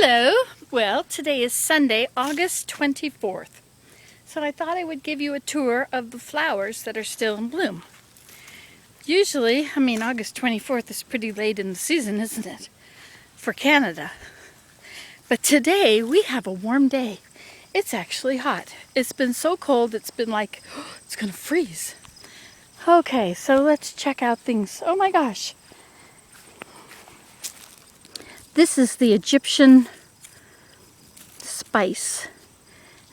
Hello! Well, today is Sunday, August 24th. So I thought I would give you a tour of the flowers that are still in bloom. Usually, August 24th is pretty late in the season, isn't it? For Canada. But today, we have a warm day. It's actually hot. It's been so cold, it's been like, it's gonna freeze. Okay, so let's check out things. Oh my gosh! This is the Egyptian spice.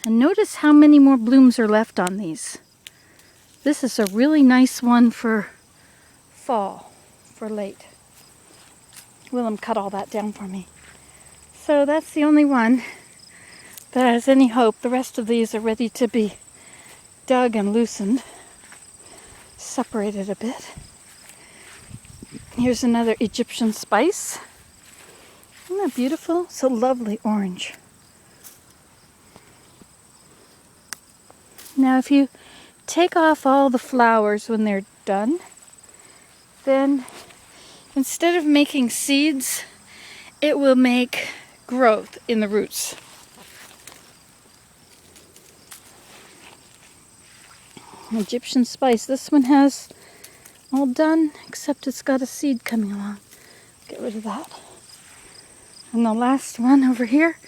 And notice how many more blooms are left on these. This is a really nice one for fall, for late. Willem cut all that down for me. So that's the only one that has any hope. The rest of these are ready to be dug and loosened, separated a bit. Here's another Egyptian spice. Isn't that beautiful? It's a lovely orange. Now if you take off all the flowers when they're done, then instead of making seeds, it will make growth in the roots. Egyptian spice. This one has all done, except it's got a seed coming along. Get rid of that. And the last one over here.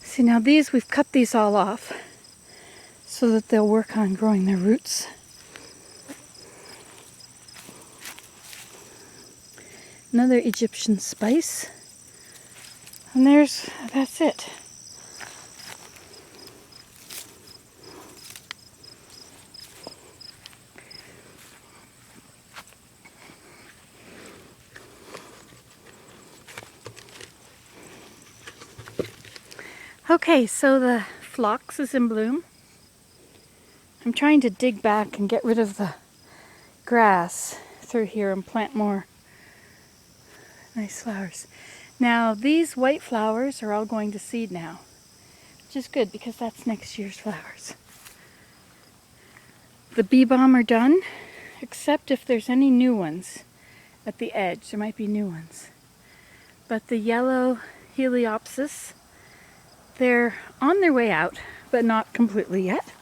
See, now these, we've cut these all off so that they'll work on growing their roots. Another Egyptian spice. And that's it. Okay, so the phlox is in bloom. I'm trying to dig back and get rid of the grass through here and plant more nice flowers. Now these white flowers are all going to seed now, which is good because that's next year's flowers. The bee balm are done, except if there's any new ones at the edge. There might be new ones. But the yellow Heliopsis, they're on their way out, but not completely yet.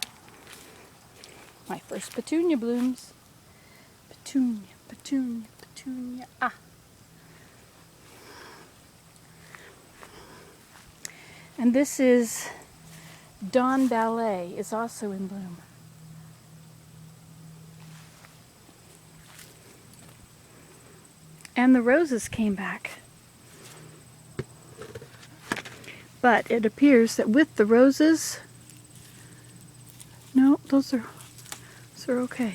My first petunia blooms. Petunia, petunia, petunia. Ah. And this is Dawn Ballet, is also in bloom. And the roses came back. But it appears that with the roses, no, those are okay.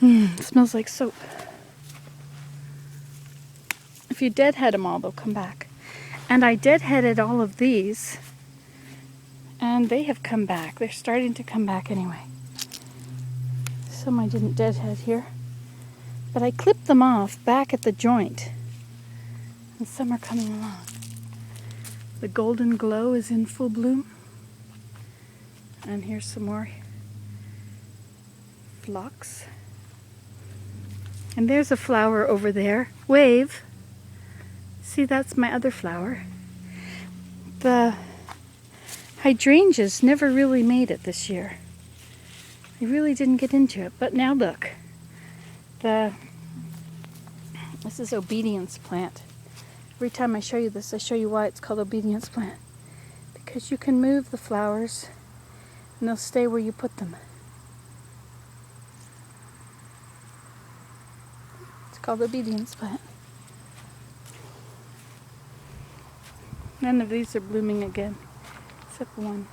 It smells like soap. If you deadhead them all, they'll come back. And I deadheaded all of these, and they have come back. They're starting to come back anyway. Some I didn't deadhead here. But I clipped them off back at the joint, and some are coming along. The golden glow is in full bloom. And here's some more phlox. And there's a flower over there. Wave. See, that's my other flower. The hydrangeas never really made it this year. I really didn't get into it. But now look. This is obedience plant. Every time I show you this, I show you why it's called obedience plant. Because you can move the flowers and they'll stay where you put them. It's called obedience plant. None of these are blooming again, except one.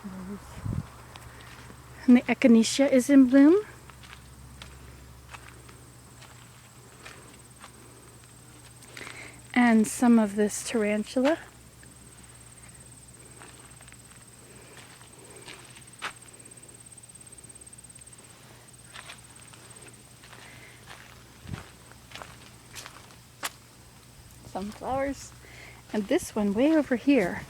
And the echinacea is in bloom. And some of this tarantula. Sunflowers. And this one way over here,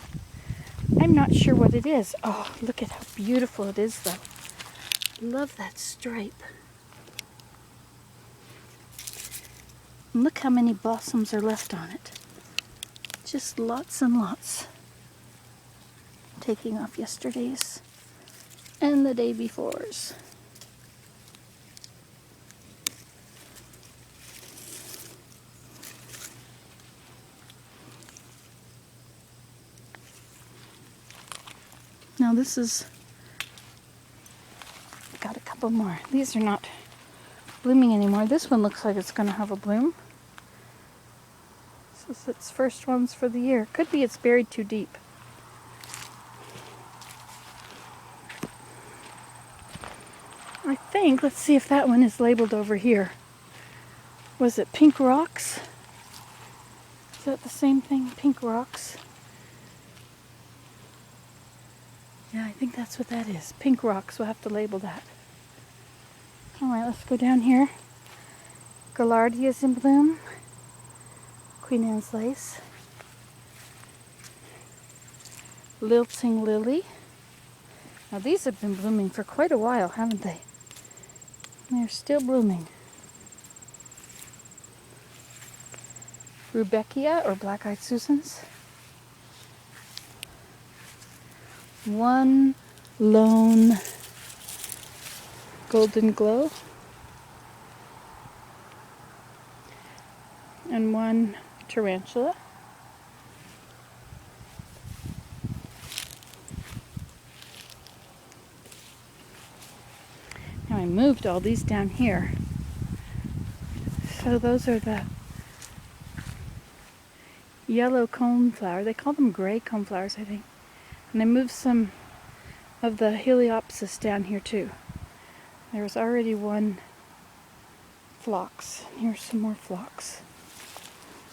I'm not sure what it is. Oh, look at how beautiful it is though. Love that stripe. And look how many blossoms are left on it. Just lots and lots. Taking off yesterday's and the day before's. Now this is, got a couple more. These are not blooming anymore. This one looks like it's going to have a bloom. This is its first ones for the year. Could be it's buried too deep. I think, let's see if that one is labeled over here. Was it Pink Rocks? Is that the same thing? Pink Rocks? Yeah, I think that's what that is. Pink Rocks. We'll have to label that. Alright, let's go down here. Gaillardia is in bloom. Queen Anne's Lace. Lilting Lily. Now these have been blooming for quite a while, haven't they? They're still blooming. Rudbeckia, or Black-Eyed Susans. One lone golden glow. And one tarantula. Now I moved all these down here. So those are the yellow coneflower. They call them gray coneflowers, I think. And I moved some of the Heliopsis down here too. There was already one phlox. Here's some more phlox.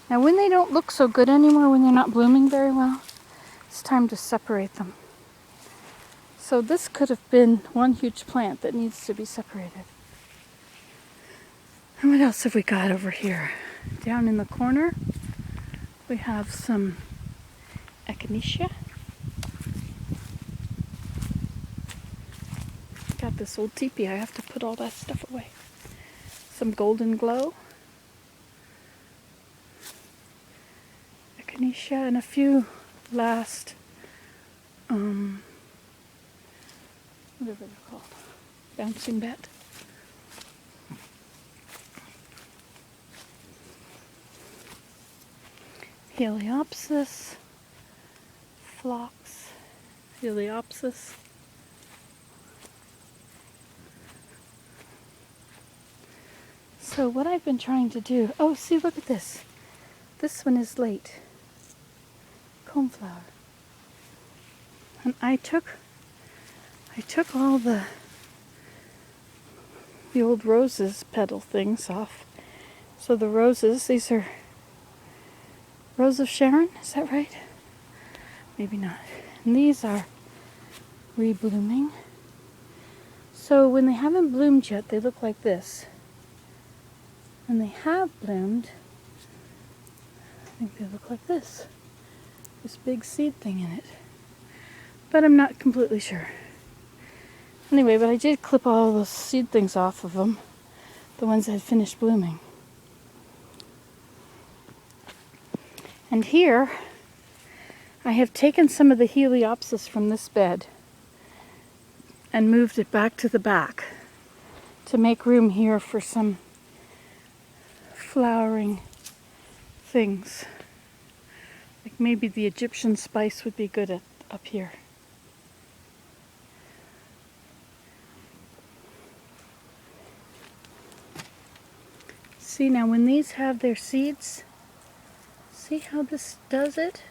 Now when they don't look so good anymore, when they're not blooming very well, it's time to separate them. So this could have been one huge plant that needs to be separated. And what else have we got over here? Down in the corner, we have some echinacea. Got this old teepee. I have to put all that stuff away. Some golden glow. Echinacea and a few last, whatever they're called, bouncing bat. Heliopsis, phlox, Heliopsis. So what I've been trying to do, oh see, look at this. This one is late. Coneflower. And I took all the old roses petal things off. So the roses, these are Rose of Sharon, is that right? Maybe not. And these are reblooming. So when they haven't bloomed yet, they look like this. When they have bloomed, I think they look like this. This big seed thing in it. But I'm not completely sure. Anyway, but I did clip all those seed things off of them. The ones that had finished blooming. And here, I have taken some of the Heliopsis from this bed and moved it back to the back to make room here for some flowering things. Like maybe the Egyptian spice would be good up here. See, now when these have their seeds, see how this does it?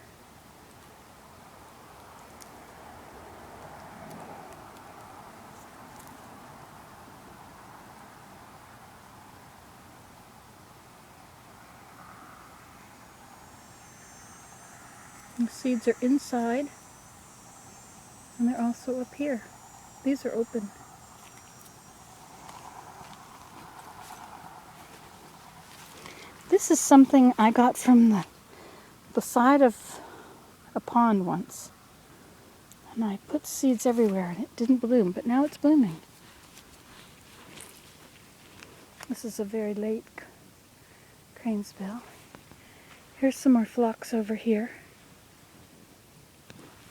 The seeds are inside, and they're also up here. These are open. This is something I got from the side of a pond once. And I put seeds everywhere and it didn't bloom, but now it's blooming. This is a very late cranesbill. Here's some more phlox over here.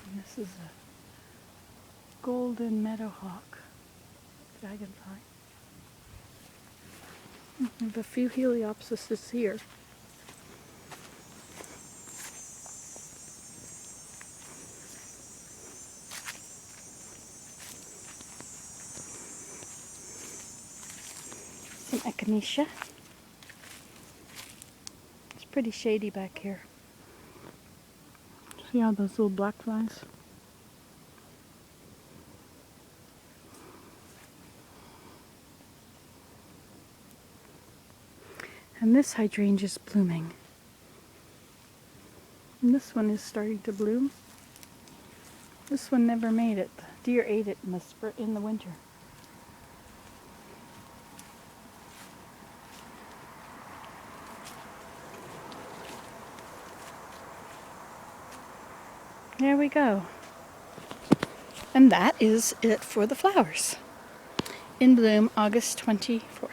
And this is a golden meadowhawk dragonfly. We have a few heliopsises here. Some echinacea. It's pretty shady back here. See all those little black flies? And this hydrangea is blooming. And this one is starting to bloom. This one never made it. The deer ate it in the winter. There we go. And that is it for the flowers. In bloom, August 24th.